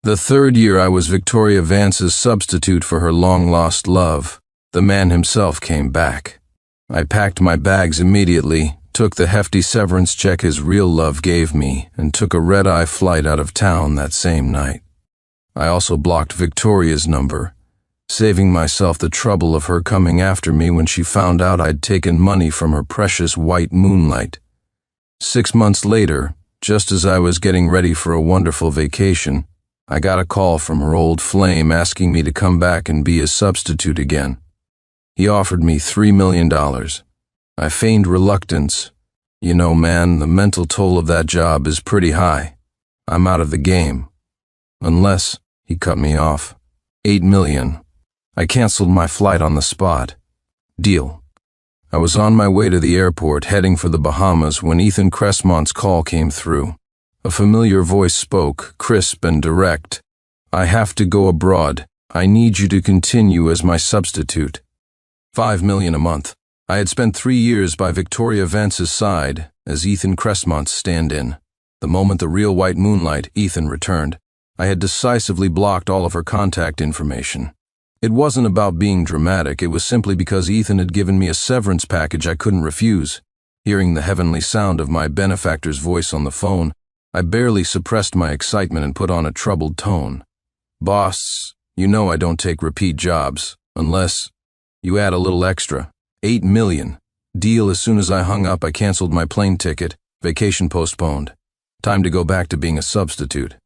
The third year I was Victoria Vance's substitute for her long-lost love. The man himself came back. I packed my bags immediately, took the hefty severance check his real love gave me, and took a red-eye flight out of town that same night. I also blocked Victoria's number, saving myself the trouble of her coming after me when she found out I'd taken money from her precious white moonlight. 6 months later, just as I was getting ready for a wonderful vacation, I got a call from her old flame asking me to come back and be his substitute again. He offered me $3 million. I feigned reluctance. You know, man, the mental toll of that job is pretty high. I'm out of the game. Unless, he cut me off. $8 million. I canceled my flight on the spot. Deal. I was on my way to the airport heading for the Bahamas when Ethan Cressmont's call came through. A familiar voice spoke, crisp and direct. I have to go abroad. I need you to continue as my substitute. $5 million a month. I had spent 3 years by Victoria Vance's side as Ethan Cressmont's stand-in. The moment the real white moonlight, Ethan, returned, I had decisively blocked all of her contact information. It wasn't about being dramatic, it was simply because Ethan had given me a severance package I couldn't refuse. Hearing the heavenly sound of my benefactor's voice on the phone, I barely suppressed my excitement and put on a troubled tone. Boss, you know I don't take repeat jobs, unless you add a little extra. $8 million. Deal. As soon as I hung up, I canceled my plane ticket, vacation postponed. Time to go back to being a substitute.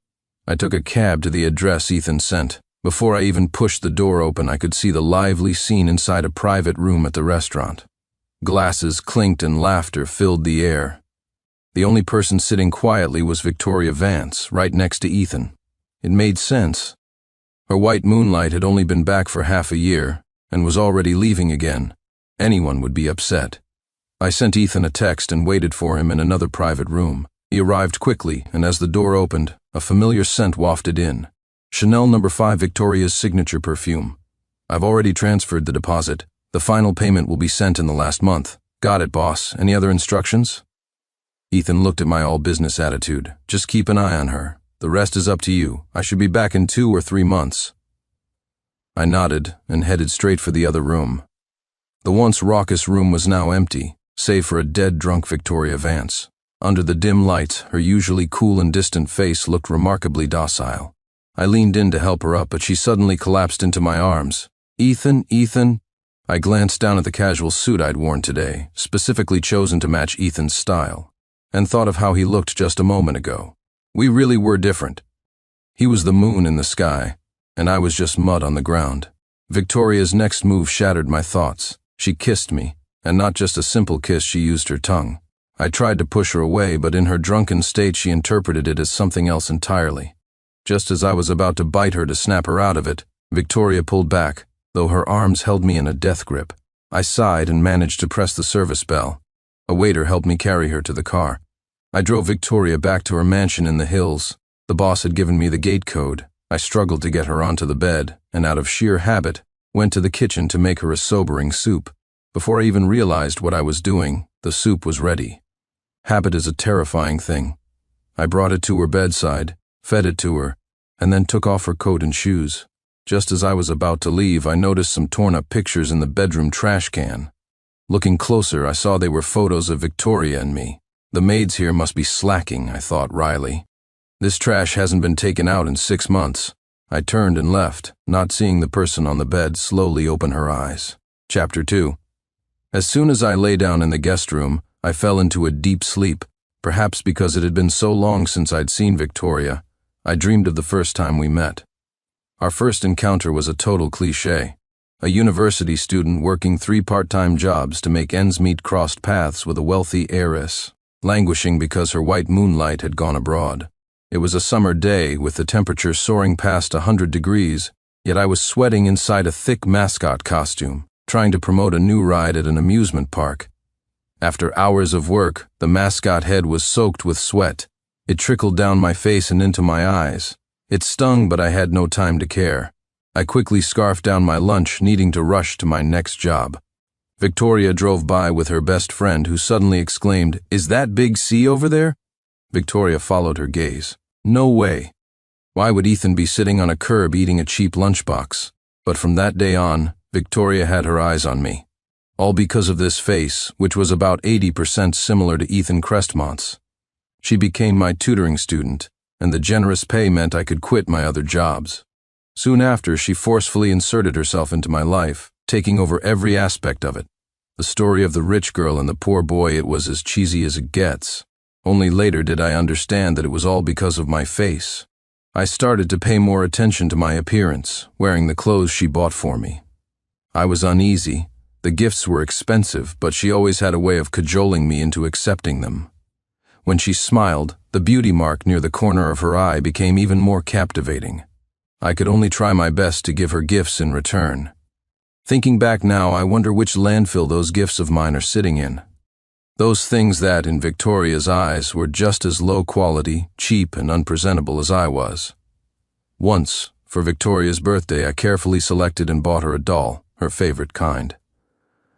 I took a cab to the address Ethan sent. Before I even pushed the door open, I could see the lively scene inside a private room at the restaurant. Glasses clinked and laughter filled the air. The only person sitting quietly was Victoria Vance, right next to Ethan. It made sense. Her white moonlight had only been back for half a year, and was already leaving again. Anyone would be upset. I sent Ethan a text and waited for him in another private room. He arrived quickly, and as the door opened, a familiar scent wafted in. Chanel No. 5 Victoria's signature perfume. I've already transferred the deposit. The final payment will be sent in the last month. Got it, boss. Any other instructions? Ethan looked at my all-business attitude. Just keep an eye on her. The rest is up to you. I should be back in 2 or 3 months. I nodded and headed straight for the other room. The once raucous room was now empty, save for a dead-drunk Victoria Vance. Under the dim light, her usually cool and distant face looked remarkably docile. I leaned in to help her up, but she suddenly collapsed into my arms. Ethan, Ethan. I glanced down at the casual suit I'd worn today, specifically chosen to match Ethan's style, and thought of how he looked just a moment ago. We really were different. He was the moon in the sky, and I was just mud on the ground. Victoria's next move shattered my thoughts. She kissed me, and not just a simple kiss, she used her tongue. I tried to push her away, but in her drunken state she interpreted it as something else entirely. Just as I was about to bite her to snap her out of it, Victoria pulled back, though her arms held me in a death grip. I sighed and managed to press the service bell. A waiter helped me carry her to the car. I drove Victoria back to her mansion in the hills. The boss had given me the gate code. I struggled to get her onto the bed, and out of sheer habit, went to the kitchen to make her a sobering soup. Before I even realized what I was doing, the soup was ready. Habit is a terrifying thing. I brought it to her bedside, fed it to her, and then took off her coat and shoes. Just as I was about to leave, I noticed some torn-up pictures in the bedroom trash can. Looking closer, I saw they were photos of Victoria and me. The maids here must be slacking, I thought wryly. This trash hasn't been taken out in 6 months. I turned and left, not seeing the person on the bed slowly open her eyes. Chapter 2. As soon as I lay down in the guest room, I fell into a deep sleep. Perhaps because it had been so long since I'd seen Victoria, I dreamed of the first time we met. Our first encounter was a total cliché. A university student working 3 part-time jobs to make ends meet crossed paths with a wealthy heiress, languishing because her white moonlight had gone abroad. It was a summer day with the temperature soaring past 100 degrees, yet I was sweating inside a thick mascot costume, trying to promote a new ride at an amusement park. After hours of work, the mascot head was soaked with sweat. It trickled down my face and into my eyes. It stung, but I had no time to care. I quickly scarfed down my lunch, needing to rush to my next job. Victoria drove by with her best friend, who suddenly exclaimed, "Is that Big C over there?" Victoria followed her gaze. "No way." Why would Ethan be sitting on a curb eating a cheap lunchbox? But from that day on, Victoria had her eyes on me. All because of this face, which was about 80% similar to Ethan Crestmont's. She became my tutoring student, and the generous pay meant I could quit my other jobs. Soon after, she forcefully inserted herself into my life, taking over every aspect of it. The story of the rich girl and the poor boy, it was as cheesy as it gets. Only later did I understand that it was all because of my face. I started to pay more attention to my appearance, wearing the clothes she bought for me. I was uneasy. The gifts were expensive, but she always had a way of cajoling me into accepting them. When she smiled, the beauty mark near the corner of her eye became even more captivating. I could only try my best to give her gifts in return. Thinking back now, I wonder which landfill those gifts of mine are sitting in. Those things that, in Victoria's eyes, were just as low quality, cheap, and unpresentable as I was. Once, for Victoria's birthday, I carefully selected and bought her a doll, her favorite kind.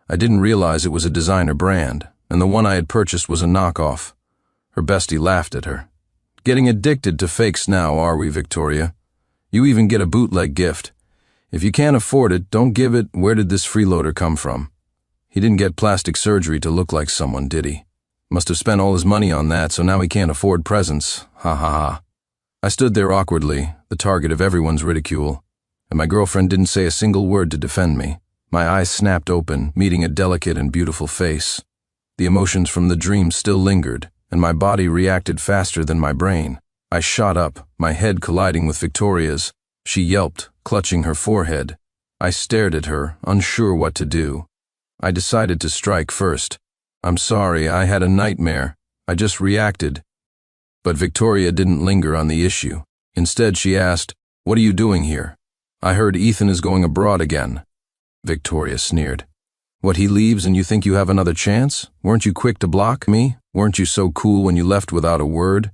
I didn't realize it was a designer brand, and the one I had purchased was a knockoff. Her bestie laughed at her. "Getting addicted to fakes now, are we, Victoria? You even get a bootleg gift. If you can't afford it, don't give it. Where did this freeloader come from? He didn't get plastic surgery to look like someone, did he? Must have spent all his money on that, so now he can't afford presents. Ha ha ha." I stood there awkwardly, the target of everyone's ridicule, and my girlfriend didn't say a single word to defend me. My eyes snapped open, meeting a delicate and beautiful face. The emotions from the dream still lingered, and my body reacted faster than my brain. I shot up, my head colliding with Victoria's. She yelped, clutching her forehead. I stared at her, unsure what to do. I decided to strike first. "I'm sorry, I had a nightmare. I just reacted." But Victoria didn't linger on the issue. Instead, she asked, "What are you doing here?" "I heard Ethan is going abroad again." Victoria sneered. "What, he leaves and you think you have another chance? Weren't you quick to block me? Weren't you so cool when you left without a word?"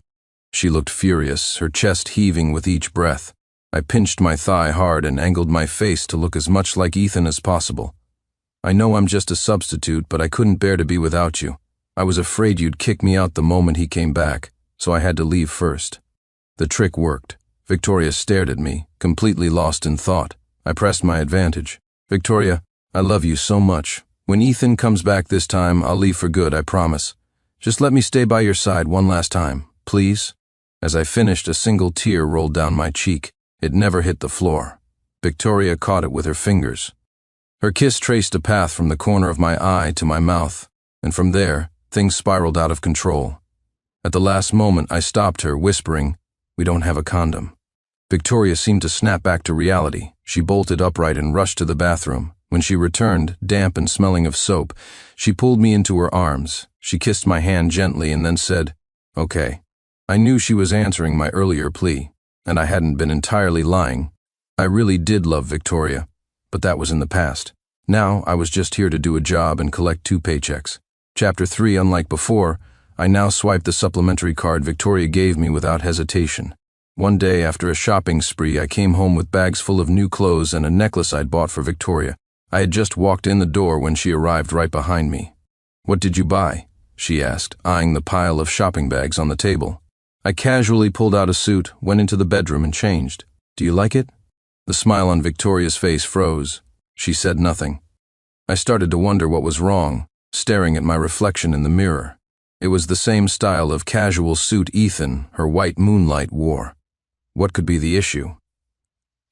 She looked furious, her chest heaving with each breath. I pinched my thigh hard and angled my face to look as much like Ethan as possible. "I know I'm just a substitute, but I couldn't bear to be without you. I was afraid you'd kick me out the moment he came back, so I had to leave first." The trick worked. Victoria stared at me, completely lost in thought. I pressed my advantage. "Victoria, I love you so much. When Ethan comes back this time, I'll leave for good, I promise. Just let me stay by your side one last time, please." As I finished, a single tear rolled down my cheek. It never hit the floor. Victoria caught it with her fingers. Her kiss traced a path from the corner of my eye to my mouth, and from there, things spiraled out of control. At the last moment, I stopped her, whispering, "We don't have a condom." Victoria seemed to snap back to reality. She bolted upright and rushed to the bathroom. When she returned, damp and smelling of soap, she pulled me into her arms. She kissed my hand gently and then said, "Okay." I knew she was answering my earlier plea, and I hadn't been entirely lying. I really did love Victoria, but that was in the past. Now, I was just here to do a job and collect 2 paychecks. Chapter 3, unlike before, I now swiped the supplementary card Victoria gave me without hesitation. One day, after a shopping spree, I came home with bags full of new clothes and a necklace I'd bought for Victoria. I had just walked in the door when she arrived right behind me. "What did you buy?" she asked, eyeing the pile of shopping bags on the table. I casually pulled out a suit, went into the bedroom and changed. "Do you like it?" The smile on Victoria's face froze. She said nothing. I started to wonder what was wrong, staring at my reflection in the mirror. It was the same style of casual suit Ethan, her white moonlight, wore. What could be the issue?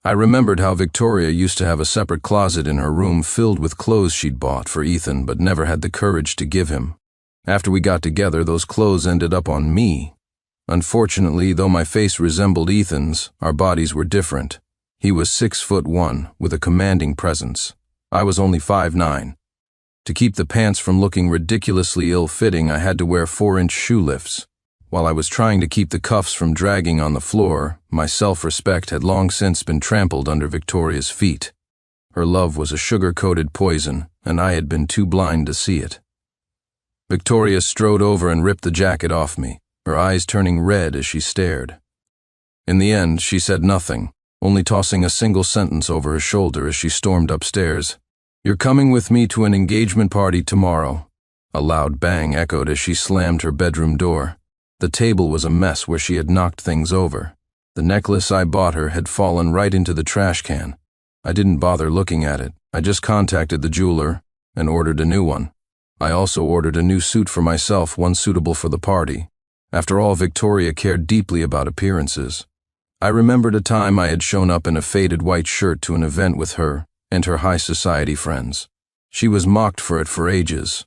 I remembered how Victoria used to have a separate closet in her room filled with clothes she'd bought for Ethan but never had the courage to give him. After we got together, those clothes ended up on me. Unfortunately, though my face resembled Ethan's, our bodies were different. He was 6'1", with a commanding presence. I was only 5'9". To keep the pants from looking ridiculously ill-fitting, I had to wear 4-inch shoe lifts. While I was trying to keep the cuffs from dragging on the floor, my self-respect had long since been trampled under Victoria's feet. Her love was a sugar-coated poison, and I had been too blind to see it. Victoria strode over and ripped the jacket off me, her eyes turning red as she stared. In the end, she said nothing, only tossing a single sentence over her shoulder as she stormed upstairs. "You're coming with me to an engagement party tomorrow." A loud bang echoed as she slammed her bedroom door. The table was a mess where she had knocked things over. The necklace I bought her had fallen right into the trash can. I didn't bother looking at it. I just contacted the jeweler and ordered a new one. I also ordered a new suit for myself, one suitable for the party. After all, Victoria cared deeply about appearances. I remembered a time I had shown up in a faded white shirt to an event with her and her high society friends. She was mocked for it for ages.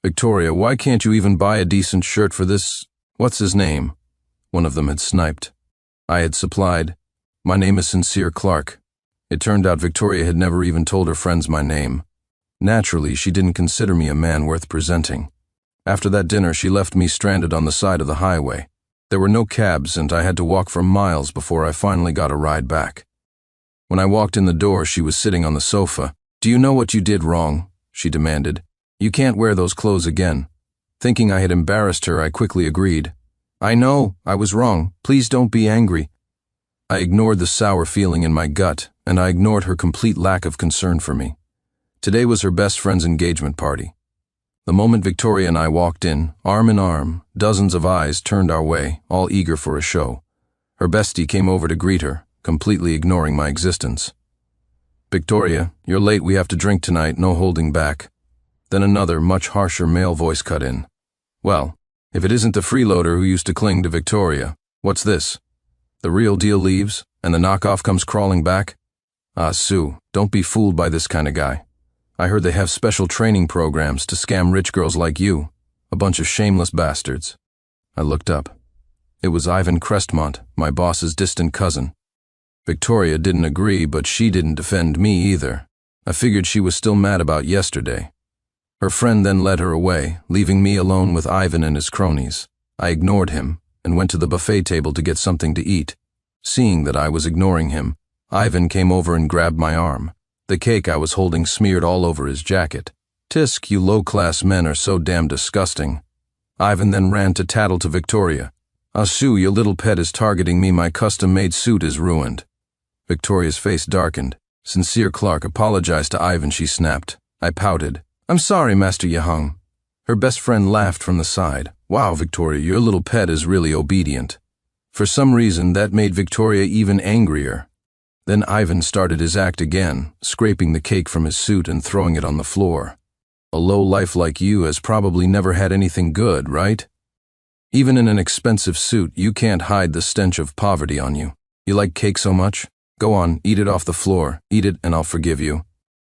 "Victoria, why can't you even buy a decent shirt for this, what's his name?" one of them had sniped. I had supplied, "My name is Sincere Clark." It turned out Victoria had never even told her friends my name. Naturally, she didn't consider me a man worth presenting. After that dinner, she left me stranded on the side of the highway. There were no cabs, and I had to walk for miles before I finally got a ride back. When I walked in the door, she was sitting on the sofa. "Do you know what you did wrong?" she demanded. "You can't wear those clothes again." Thinking I had embarrassed her, I quickly agreed. "I know, I was wrong. Please don't be angry." I ignored the sour feeling in my gut, and I ignored her complete lack of concern for me. Today was her best friend's engagement party. The moment Victoria and I walked in, arm in arm, dozens of eyes turned our way, all eager for a show. Her bestie came over to greet her, completely ignoring my existence. "Victoria, you're late, we have to drink tonight, no holding back." Then another, much harsher male voice cut in. "Well, if it isn't the freeloader who used to cling to Victoria, what's this? The real deal leaves, and the knockoff comes crawling back? Ah, Sue, don't be fooled by this kind of guy. I heard they have special training programs to scam rich girls like you, a bunch of shameless bastards." I looked up. It was Ivan Crestmont, my boss's distant cousin. Victoria didn't agree, but she didn't defend me either. I figured she was still mad about yesterday. Her friend then led her away, leaving me alone with Ivan and his cronies. I ignored him and went to the buffet table to get something to eat. Seeing that I was ignoring him, Ivan came over and grabbed my arm. The cake I was holding smeared all over his jacket. "Tisk, you low-class men are so damn disgusting." Ivan then ran to tattle to Victoria. "Ah, Sue, your little pet is targeting me. My custom-made suit is ruined." Victoria's face darkened. Sincere Clark apologized to Ivan, she snapped. I pouted. "I'm sorry, Master Yahung." Her best friend laughed from the side. "Wow, Victoria, your little pet is really obedient." For some reason, that made Victoria even angrier. Then Ivan started his act again, scraping the cake from his suit and throwing it on the floor. "A low-life like you has probably never had anything good, right? Even in an expensive suit, you can't hide the stench of poverty on you. You like cake so much? Go on, eat it off the floor. Eat it and I'll forgive you."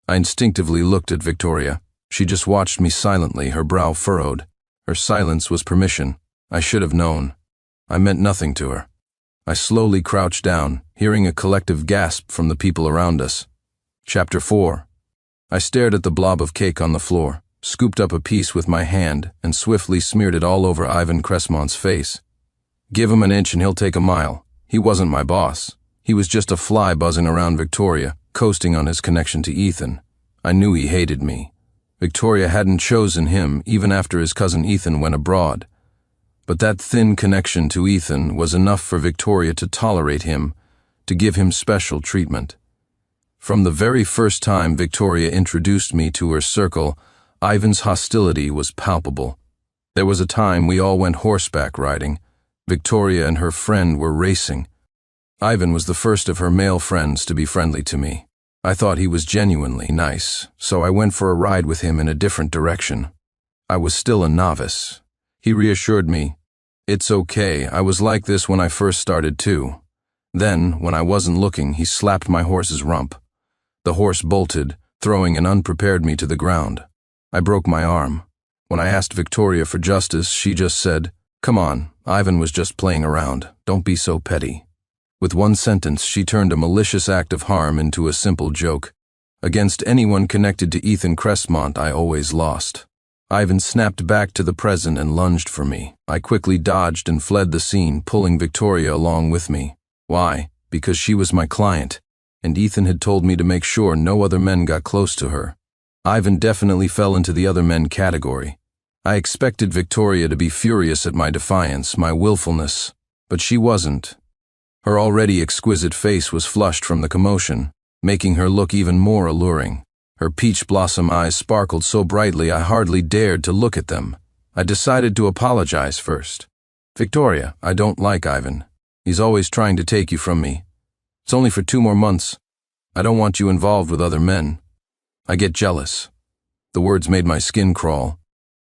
I instinctively looked at Victoria. She just watched me silently, her brow furrowed. Her silence was permission. I should have known. I meant nothing to her. I slowly crouched down, hearing a collective gasp from the people around us. Chapter 4. I stared at the blob of cake on the floor, scooped up a piece with my hand, and swiftly smeared it all over Ivan Crestmont's face. Give him an inch and he'll take a mile. He wasn't my boss. He was just a fly buzzing around Victoria, coasting on his connection to Ethan. I knew he hated me. Victoria hadn't chosen him even after his cousin Ethan went abroad. But that thin connection to Ethan was enough for Victoria to tolerate him, to give him special treatment. From the very first time Victoria introduced me to her circle, Ivan's hostility was palpable. There was a time we all went horseback riding. Victoria and her friend were racing. Ivan was the first of her male friends to be friendly to me. I thought he was genuinely nice, so I went for a ride with him in a different direction. I was still a novice. He reassured me. "It's okay, I was like this when I first started too." Then, when I wasn't looking, he slapped my horse's rump. The horse bolted, throwing and unprepared me to the ground. I broke my arm. When I asked Victoria for justice, she just said, "Come on, Ivan was just playing around. Don't be so petty." With one sentence, she turned a malicious act of harm into a simple joke. Against anyone connected to Ethan Crestmont, I always lost. Ivan snapped back to the present and lunged for me. I quickly dodged and fled the scene, pulling Victoria along with me. Why? Because she was my client, and Ethan had told me to make sure no other men got close to her. Ivan definitely fell into the other men category. I expected Victoria to be furious at my defiance, my willfulness, but she wasn't. Her already exquisite face was flushed from the commotion, making her look even more alluring. Her peach blossom eyes sparkled so brightly I hardly dared to look at them. I decided to apologize first. "Victoria, I don't like Ivan." He's always trying to take you from me. It's only for 2 more months. I don't want you involved with other men. I get jealous." The words made my skin crawl,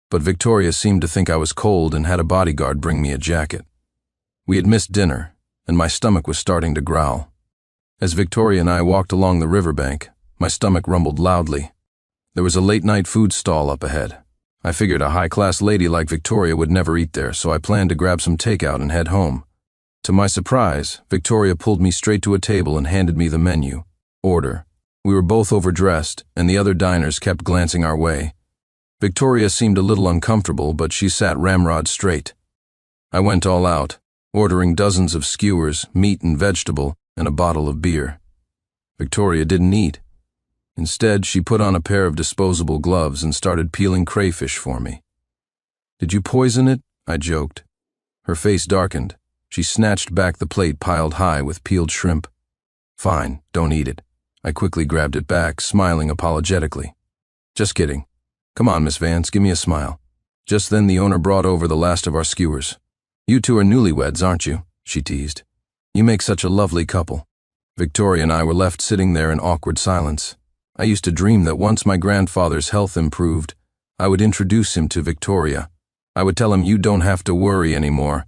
but Victoria seemed to think I was cold and had a bodyguard bring me a jacket. We had missed dinner, and my stomach was starting to growl. As Victoria and I walked along the riverbank, my stomach rumbled loudly. There was a late-night food stall up ahead. I figured a high-class lady like Victoria would never eat there, so I planned to grab some takeout and head home. To my surprise, Victoria pulled me straight to a table and handed me the menu. Order. We were both overdressed, and the other diners kept glancing our way. Victoria seemed a little uncomfortable, but she sat ramrod straight. I went all out, ordering dozens of skewers, meat and vegetable, and a bottle of beer. Victoria didn't eat. Instead, she put on a pair of disposable gloves and started peeling crayfish for me. "Did you poison it?" I joked. Her face darkened. She snatched back the plate piled high with peeled shrimp. "Fine, don't eat it." I quickly grabbed it back, smiling apologetically. "Just kidding. Come on, Miss Vance, give me a smile." Just then the owner brought over the last of our skewers. "You two are newlyweds, aren't you?" she teased. "You make such a lovely couple." Victoria and I were left sitting there in awkward silence. I used to dream that once my grandfather's health improved, I would introduce him to Victoria. I would tell him, "You don't have to worry anymore.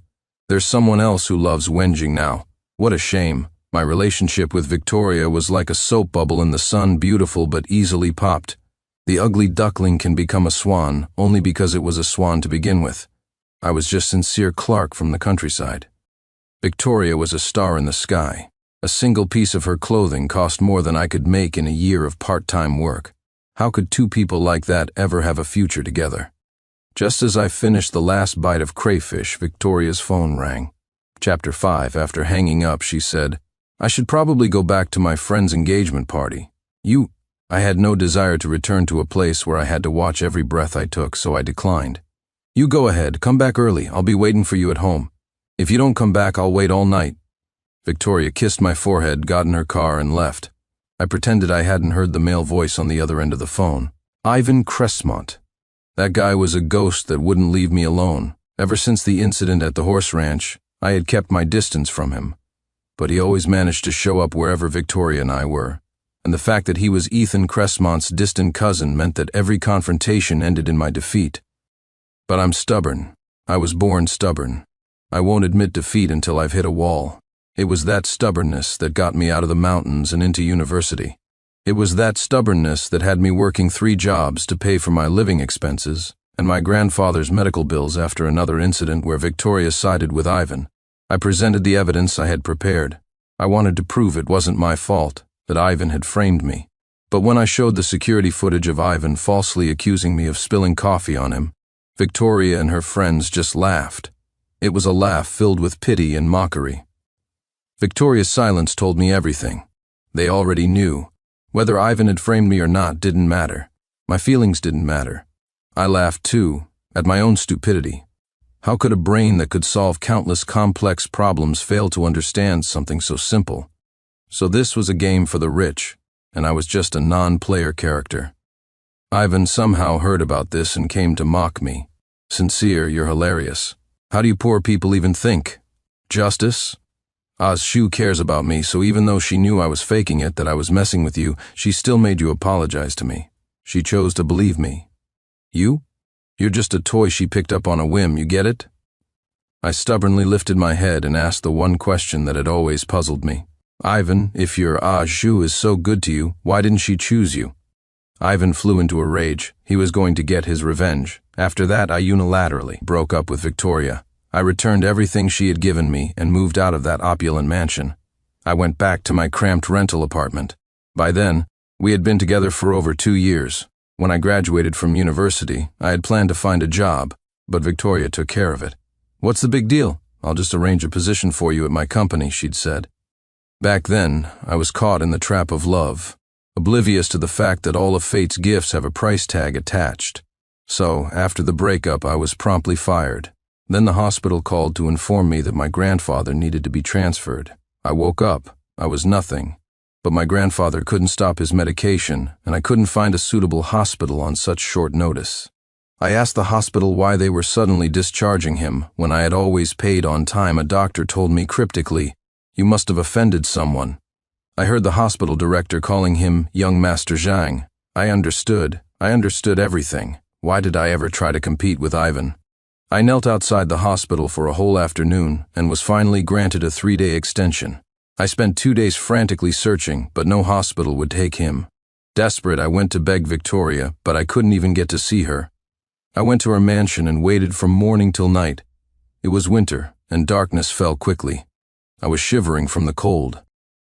There's someone else who loves Wenjing now." What a shame. My relationship with Victoria was like a soap bubble in the sun, beautiful but easily popped. The ugly duckling can become a swan only because it was a swan to begin with. I was just Sincere Clark from the countryside. Victoria was a star in the sky. A single piece of her clothing cost more than I could make in a year of part-time work. How could two people like that ever have a future together? Just as I finished the last bite of crayfish, Victoria's phone rang. Chapter 5. After hanging up, she said, "I should probably go back to my friend's engagement party. I had no desire to return to a place where I had to watch every breath I took, so I declined. "You go ahead, come back early, I'll be waiting for you at home. If you don't come back, I'll wait all night." Victoria kissed my forehead, got in her car, and left. I pretended I hadn't heard the male voice on the other end of the phone. Ivan Cressmont. That guy was a ghost that wouldn't leave me alone. Ever since the incident at the horse ranch, I had kept my distance from him. But he always managed to show up wherever Victoria and I were. And the fact that he was Ethan Cressmont's distant cousin meant that every confrontation ended in my defeat. But I'm stubborn. I was born stubborn. I won't admit defeat until I've hit a wall. It was that stubbornness that got me out of the mountains and into university. It was that stubbornness that had me working 3 jobs to pay for my living expenses and my grandfather's medical bills after another incident where Victoria sided with Ivan. I presented the evidence I had prepared. I wanted to prove it wasn't my fault, that Ivan had framed me. But when I showed the security footage of Ivan falsely accusing me of spilling coffee on him, Victoria and her friends just laughed. It was a laugh filled with pity and mockery. Victoria's silence told me everything. They already knew. Whether Ivan had framed me or not didn't matter. My feelings didn't matter. I laughed too, at my own stupidity. How could a brain that could solve countless complex problems fail to understand something so simple? So this was a game for the rich, and I was just a non-player character. Ivan somehow heard about this and came to mock me. "Sincere, you're hilarious. How do you poor people even think? Justice? Shu cares about me, so even though she knew I was faking it, that I was messing with you, she still made you apologize to me. She chose to believe me. You? You're just a toy she picked up on a whim, you get it?" I stubbornly lifted my head and asked the one question that had always puzzled me. "Ivan, if your Shu is so good to you, why didn't she choose you?" Ivan flew into a rage. He was going to get his revenge. After that, I unilaterally broke up with Victoria. I returned everything she had given me and moved out of that opulent mansion. I went back to my cramped rental apartment. By then, we had been together for over 2 years. When I graduated from university, I had planned to find a job, but Victoria took care of it. "What's the big deal? I'll just arrange a position for you at my company," she'd said. Back then, I was caught in the trap of love, oblivious to the fact that all of fate's gifts have a price tag attached. So, after the breakup, I was promptly fired. Then the hospital called to inform me that my grandfather needed to be transferred. I woke up. I was nothing. But my grandfather couldn't stop his medication, and I couldn't find a suitable hospital on such short notice. I asked the hospital why they were suddenly discharging him when I had always paid on time. A doctor told me cryptically, "You must have offended someone." I heard the hospital director calling him young Master Zhang. I understood everything. Why did I ever try to compete with Ivan? I knelt outside the hospital for a whole afternoon and was finally granted a 3-day extension. I spent 2 days frantically searching, but no hospital would take him. Desperate, I went to beg Victoria, but I couldn't even get to see her. I went to her mansion and waited from morning till night. It was winter, and darkness fell quickly. I was shivering from the cold.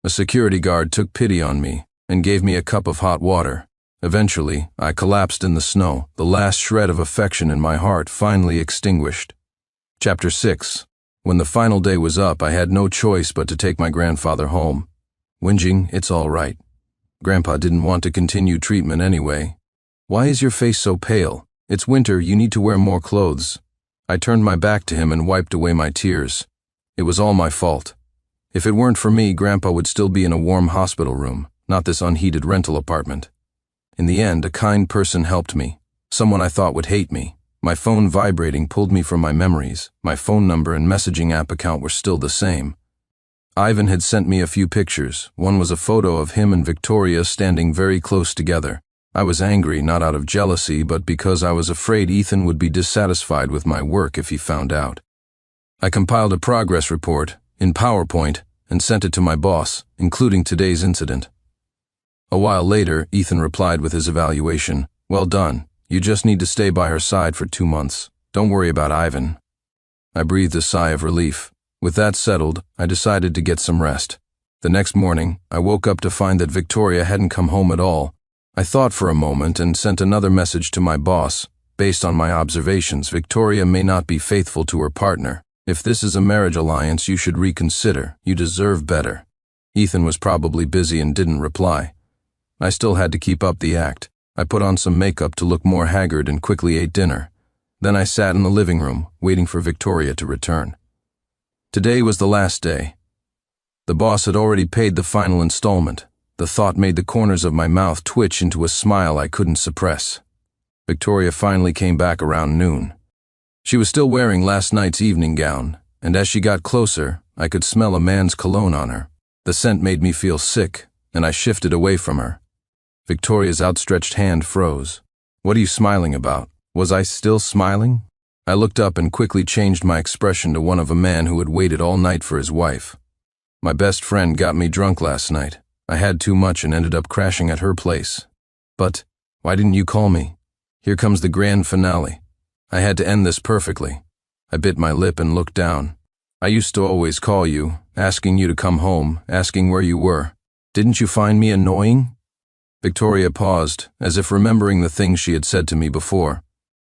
A security guard took pity on me and gave me a cup of hot water. Eventually, I collapsed in the snow, the last shred of affection in my heart finally extinguished. Chapter 6. When the final day was up, I had no choice but to take my grandfather home. Whinging, "It's all right." Grandpa didn't want to continue treatment anyway. "Why is your face so pale? It's winter, you need to wear more clothes." I turned my back to him and wiped away my tears. It was all my fault. If it weren't for me, Grandpa would still be in a warm hospital room, not this unheated rental apartment. In the end, a kind person helped me, someone I thought would hate me. My phone vibrating pulled me from my memories. My phone number and messaging app account were still the same. Ivan had sent me a few pictures. One was a photo of him and Victoria standing very close together. I was angry, not out of jealousy, but because I was afraid Ethan would be dissatisfied with my work if he found out. I compiled a progress report in PowerPoint and sent it to my boss, including today's incident. A while later, Ethan replied with his evaluation. "Well done. You just need to stay by her side for 2 months. Don't worry about Ivan." I breathed a sigh of relief. With that settled, I decided to get some rest. The next morning, I woke up to find that Victoria hadn't come home at all. I thought for a moment and sent another message to my boss. "Based on my observations, Victoria may not be faithful to her partner. If this is a marriage alliance, you should reconsider. You deserve better." Ethan was probably busy and didn't reply. I still had to keep up the act. I put on some makeup to look more haggard and quickly ate dinner. Then I sat in the living room, waiting for Victoria to return. Today was the last day. The boss had already paid the final installment. The thought made the corners of my mouth twitch into a smile I couldn't suppress. Victoria finally came back around noon. She was still wearing last night's evening gown, and as she got closer, I could smell a man's cologne on her. The scent made me feel sick, and I shifted away from her. Victoria's outstretched hand froze. "What are you smiling about?" Was I still smiling? I looked up and quickly changed my expression to one of a man who had waited all night for his wife. "My best friend got me drunk last night. I had too much and ended up crashing at her place." "But why didn't you call me? Here comes the grand finale. I had to end this perfectly." I bit my lip and looked down. "I used to always call you, asking you to come home, asking where you were. Didn't you find me annoying?" Victoria paused, as if remembering the things she had said to me before.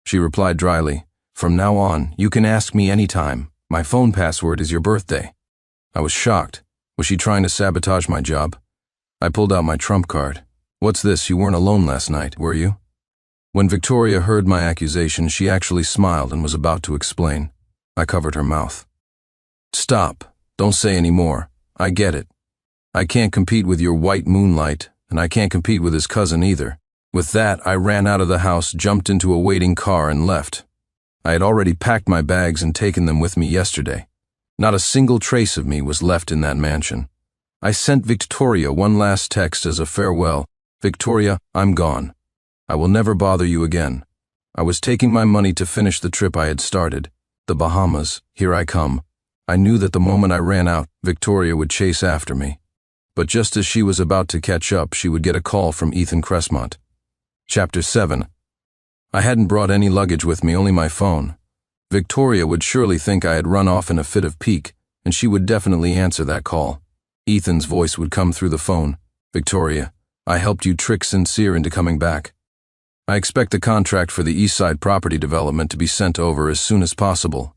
She replied dryly, "From now on, you can ask me anytime. My phone password is your birthday." I was shocked. Was she trying to sabotage my job? I pulled out my trump card. "What's this? You weren't alone last night, were you?" When Victoria heard my accusation, she actually smiled and was about to explain. I covered her mouth. "Stop. Don't say any more. I get it. I can't compete with your white moonlight, and I can't compete with his cousin either." With that, I ran out of the house, jumped into a waiting car, and left. I had already packed my bags and taken them with me yesterday. Not a single trace of me was left in that mansion. I sent Victoria one last text as a farewell. "Victoria, I'm gone. I will never bother you again. I was taking my money to finish the trip I had started. The Bahamas, here I come." I knew that the moment I ran out, Victoria would chase after me. But just as she was about to catch up, she would get a call from Ethan Cressmont. Chapter 7. I hadn't brought any luggage with me, only my phone. Victoria would surely think I had run off in a fit of pique, and she would definitely answer that call. Ethan's voice would come through the phone. "Victoria, I helped you trick Sincere into coming back. I expect the contract for the Eastside property development to be sent over as soon as possible.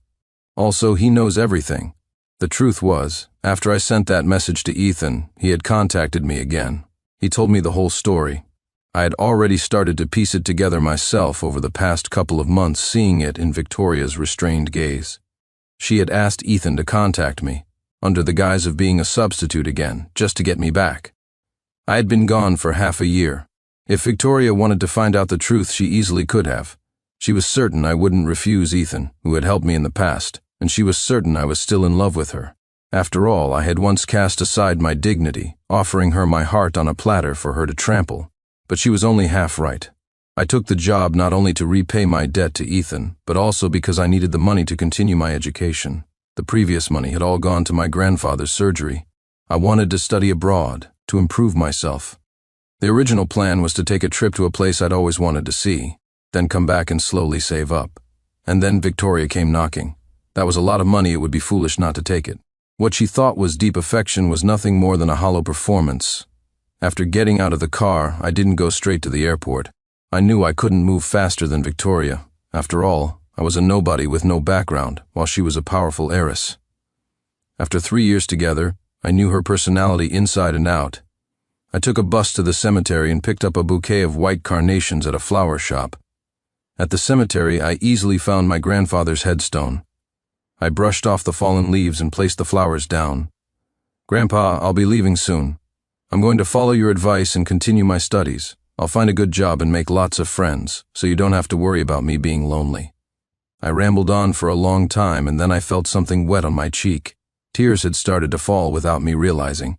Also, he knows everything." The truth was, after I sent that message to Ethan, he had contacted me again. He told me the whole story. I had already started to piece it together myself over the past couple of months, seeing it in Victoria's restrained gaze. She had asked Ethan to contact me, under the guise of being a substitute again, just to get me back. I had been gone for half a year. If Victoria wanted to find out the truth, she easily could have. She was certain I wouldn't refuse Ethan, who had helped me in the past, and she was certain I was still in love with her. After all, I had once cast aside my dignity, offering her my heart on a platter for her to trample. But she was only half right. I took the job not only to repay my debt to Ethan, but also because I needed the money to continue my education. The previous money had all gone to my grandfather's surgery. I wanted to study abroad, to improve myself. The original plan was to take a trip to a place I'd always wanted to see, then come back and slowly save up. And then Victoria came knocking. That was a lot of money, it would be foolish not to take it. What she thought was deep affection was nothing more than a hollow performance. After getting out of the car, I didn't go straight to the airport. I knew I couldn't move faster than Victoria. After all, I was a nobody with no background, while she was a powerful heiress. After 3 years together, I knew her personality inside and out. I took a bus to the cemetery and picked up a bouquet of white carnations at a flower shop. At the cemetery, I easily found my grandfather's headstone. I brushed off the fallen leaves and placed the flowers down. "Grandpa, I'll be leaving soon. I'm going to follow your advice and continue my studies. I'll find a good job and make lots of friends, so you don't have to worry about me being lonely." I rambled on for a long time, and then I felt something wet on my cheek. Tears had started to fall without me realizing.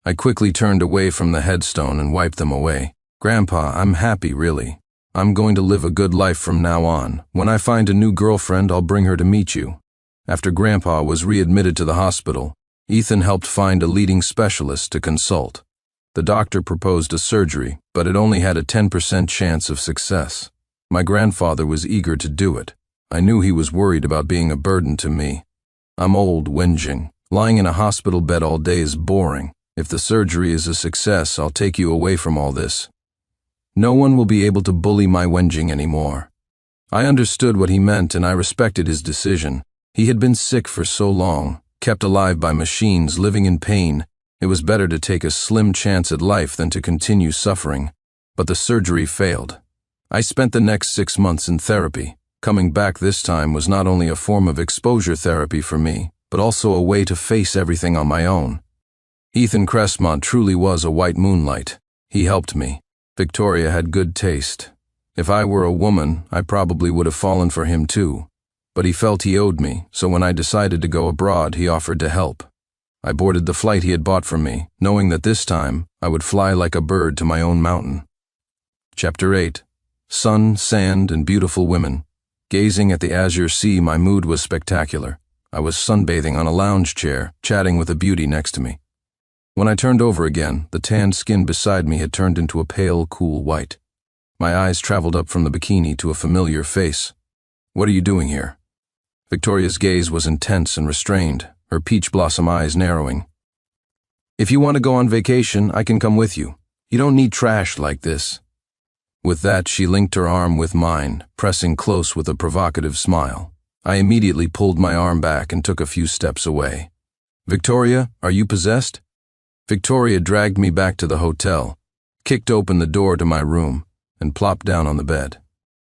I quickly turned away from the headstone and wiped them away. "Grandpa, I'm happy, really. I'm going to live a good life from now on. When I find a new girlfriend, I'll bring her to meet you." After Grandpa was readmitted to the hospital, Ethan helped find a leading specialist to consult. The doctor proposed a surgery, but it only had a 10% chance of success. My grandfather was eager to do it. I knew he was worried about being a burden to me. I'm old, whinging. Lying in a hospital bed all day is boring. If the surgery is a success, I'll take you away from all this. No one will be able to bully my whinging anymore. I understood what he meant, and I respected his decision. He had been sick for so long, kept alive by machines, living in pain. It was better to take a slim chance at life than to continue suffering. But the surgery failed. I spent the next 6 months in therapy. Coming back this time was not only a form of exposure therapy for me, but also a way to face everything on my own. Ethan Cressmont truly was a white moonlight. He helped me. Victoria had good taste. If I were a woman, I probably would have fallen for him too. But he felt he owed me, so when I decided to go abroad, he offered to help. I boarded the flight he had bought for me, knowing that this time I would fly like a bird to my own mountain. Chapter 8. Sun, sand, and beautiful women. Gazing at the azure sea, my mood was spectacular. I was sunbathing on a lounge chair, chatting with a beauty next to me. When I turned over again, the tanned skin beside me had turned into a pale, cool white. My eyes traveled up from the bikini to a familiar face. "What are you doing here?" Victoria's gaze was intense and restrained, her peach blossom eyes narrowing. "If you want to go on vacation, I can come with you. You don't need trash like this." With that, she linked her arm with mine, pressing close with a provocative smile. I immediately pulled my arm back and took a few steps away. "Victoria, are you possessed?" Victoria dragged me back to the hotel, kicked open the door to my room, and plopped down on the bed.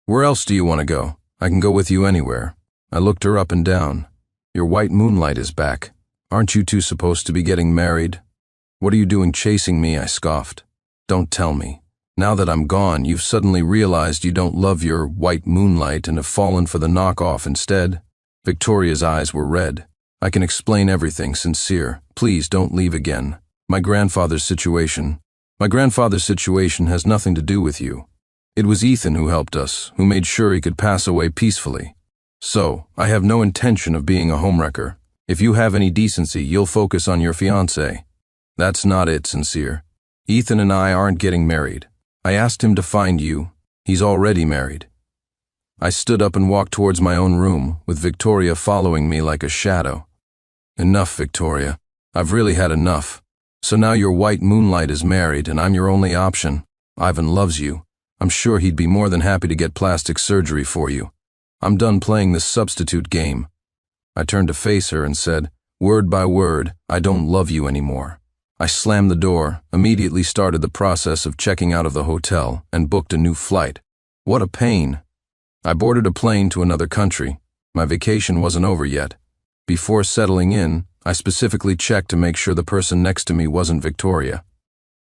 "Where else do you want to go? I can go with you anywhere." I looked her up and down. "Your white moonlight is back. Aren't you two supposed to be getting married?" "What are you doing chasing me?" I scoffed. "Don't tell me. Now that I'm gone, you've suddenly realized you don't love your white moonlight and have fallen for the knockoff instead?" Victoria's eyes were red. "I can explain everything, sincere. Please don't leave again. My grandfather's situation has nothing to do with you. It was Ethan who helped us, who made sure he could pass away peacefully. So, I have no intention of being a homewrecker. If you have any decency, you'll focus on your fiancé." "That's not it, sincere. Ethan and I aren't getting married. I asked him to find you. He's already married." I stood up and walked towards my own room, with Victoria following me like a shadow. "Enough, Victoria. I've really had enough. So now your white moonlight is married and I'm your only option. Ivan loves you. I'm sure he'd be more than happy to get plastic surgery for you. I'm done playing this substitute game." I turned to face her and said, word by word, "I don't love you anymore." I slammed the door, immediately started the process of checking out of the hotel, and booked a new flight. What a pain. I boarded a plane to another country. My vacation wasn't over yet. Before settling in, I specifically checked to make sure the person next to me wasn't Victoria.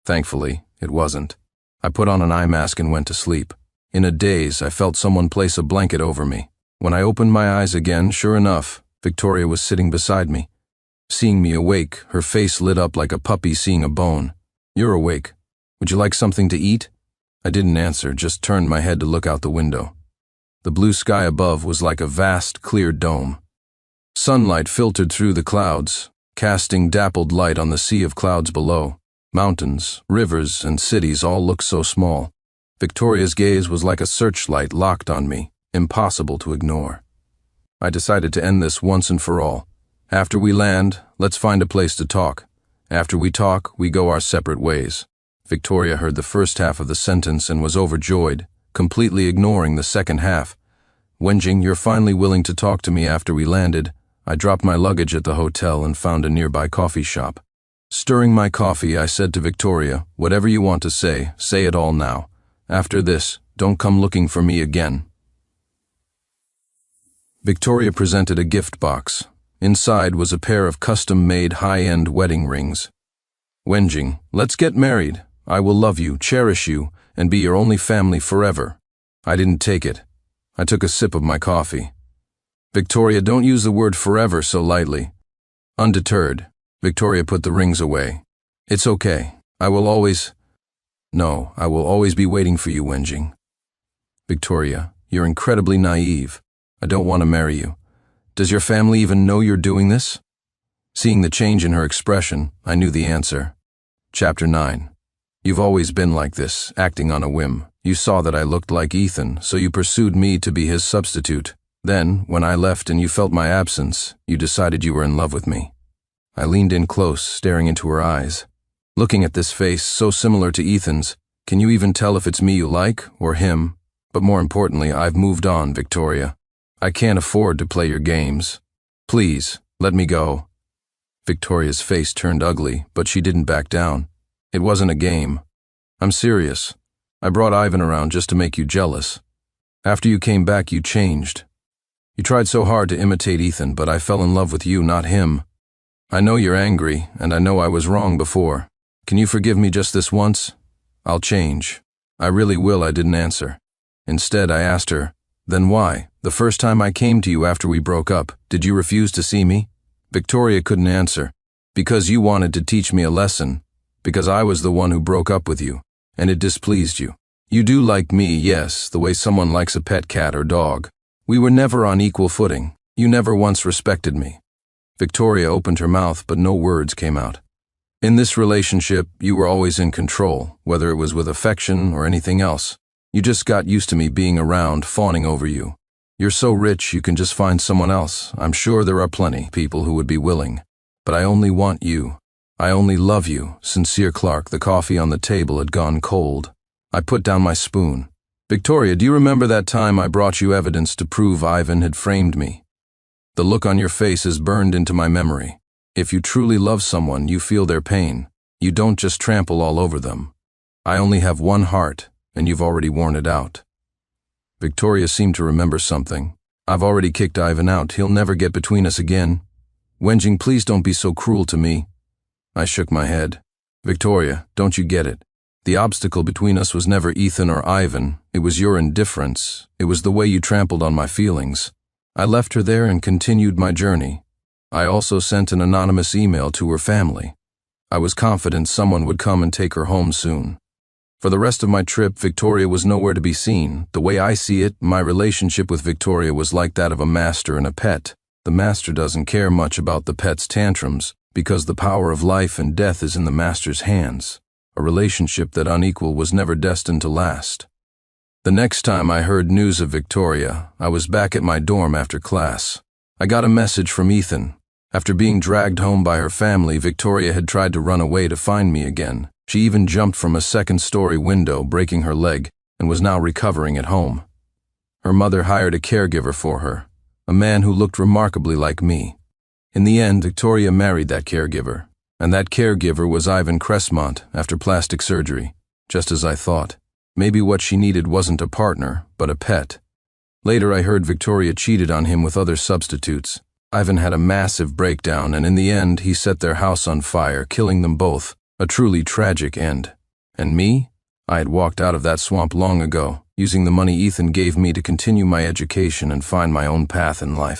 Thankfully, it wasn't. I put on an eye mask and went to sleep. In a daze, I felt someone place a blanket over me. When I opened my eyes again, sure enough, Victoria was sitting beside me. Seeing me awake, her face lit up like a puppy seeing a bone. "You're awake. Would you like something to eat?" I didn't answer, just turned my head to look out the window. The blue sky above was like a vast, clear dome. Sunlight filtered through the clouds, casting dappled light on the sea of clouds below. Mountains, rivers, and cities all looked so small. Victoria's gaze was like a searchlight locked on me, impossible to ignore. I decided to end this once and for all. After we land, let's find a place to talk. After we talk, we go our separate ways. Victoria heard the first half of the sentence and was overjoyed, completely ignoring the second half. "Wenjing, you're finally willing to talk to me after we landed." I dropped my luggage at the hotel and found a nearby coffee shop. Stirring my coffee, I said to Victoria, "Whatever you want to say it all now. After this, don't come looking for me again." Victoria presented a gift box. Inside was a pair of custom-made high-end wedding rings. "Wenjing, let's get married. I will love you, cherish you, and be your only family forever." I didn't take it. I took a sip of my coffee. "Victoria, don't use the word forever so lightly." Undeterred, Victoria put the rings away. "It's okay. I will always be waiting for you, Wenjing." "Victoria, you're incredibly naive. I don't want to marry you. Does your family even know you're doing this?" Seeing the change in her expression, I knew the answer. Chapter 9. "You've always been like this, acting on a whim. You saw that I looked like Ethan, so you pursued me to be his substitute. Then, when I left and you felt my absence, you decided you were in love with me." I leaned in close, staring into her eyes. "Looking at this face, so similar to Ethan's, can you even tell if it's me you like, or him? But more importantly, I've moved on, Victoria. I can't afford to play your games. Please, let me go." Victoria's face turned ugly, but she didn't back down. "It wasn't a game. I'm serious. I brought Ivan around just to make you jealous. After you came back, you changed. You tried so hard to imitate Ethan, but I fell in love with you, not him. I know you're angry, and I know I was wrong before. Can you forgive me just this once? I'll change. I really will." I didn't answer. Instead, I asked her, "Then why? The first time I came to you after we broke up, did you refuse to see me?" Victoria couldn't answer. "Because you wanted to teach me a lesson. Because I was the one who broke up with you, and it displeased you. You do like me, yes, the way someone likes a pet cat or dog. We were never on equal footing. You never once respected me." Victoria opened her mouth, but no words came out. "In this relationship, you were always in control, whether it was with affection or anything else. You just got used to me being around, fawning over you. You're so rich you can just find someone else. I'm sure there are plenty people who would be willing. But I only want you. I only love you. Sincere Clark." The coffee on the table had gone cold. I put down my spoon. "Victoria, do you remember that time I brought you evidence to prove Ivan had framed me? The look on your face is burned into my memory. If you truly love someone, you feel their pain. You don't just trample all over them. I only have one heart, and you've already worn it out." Victoria seemed to remember something. "I've already kicked Ivan out. He'll never get between us again. Wenjing, please don't be so cruel to me." I shook my head. "Victoria, don't you get it? The obstacle between us was never Ethan or Ivan. It was your indifference. It was the way you trampled on my feelings." I left her there and continued my journey. I also sent an anonymous email to her family. I was confident someone would come and take her home soon. For the rest of my trip, Victoria was nowhere to be seen. The way I see it, my relationship with Victoria was like that of a master and a pet. The master doesn't care much about the pet's tantrums, because the power of life and death is in the master's hands. A relationship that unequal was never destined to last. The next time I heard news of Victoria, I was back at my dorm after class. I got a message from Ethan. After being dragged home by her family, Victoria had tried to run away to find me again. She even jumped from a second-story window, breaking her leg, and was now recovering at home. Her mother hired a caregiver for her, a man who looked remarkably like me. In the end, Victoria married that caregiver, and that caregiver was Ivan Cressmont after plastic surgery, just as I thought. Maybe what she needed wasn't a partner, but a pet. Later I heard Victoria cheated on him with other substitutes. Ivan had a massive breakdown, and in the end he set their house on fire, killing them both. A truly tragic end. And me? I had walked out of that swamp long ago, using the money Ethan gave me to continue my education and find my own path in life.